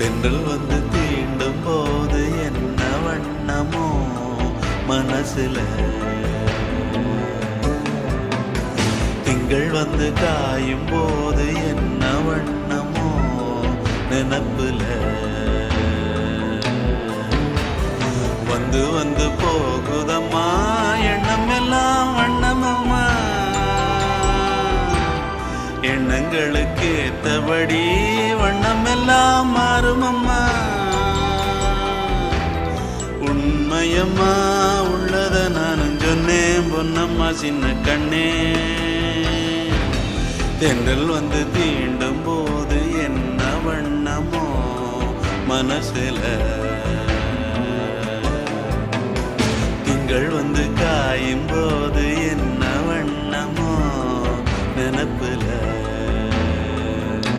தென்றல் வந்து தீண்டும் போது என்ன வண்ணமோ மனசுல, திங்கள் வந்து காயும் போது என்ன வண்ணமோ நினப்புல, வந்து வந்து போகுதம்மா எண்ணம் எல்லாம் வண்ணமம்மா, எண்ணங்களுக்கு ஏத்தபடி வண்ணம் எல்லாம் மாறுமம்மா. உண்மையம்மா உள்ளத நானும் சொன்னேன் பொன்னம்மா சின்ன கண்ணே, தென்றல் வந்து தீண்டும் போது என்ன வண்ணமோ மனசுல, திங்கள் வந்து காயும் போது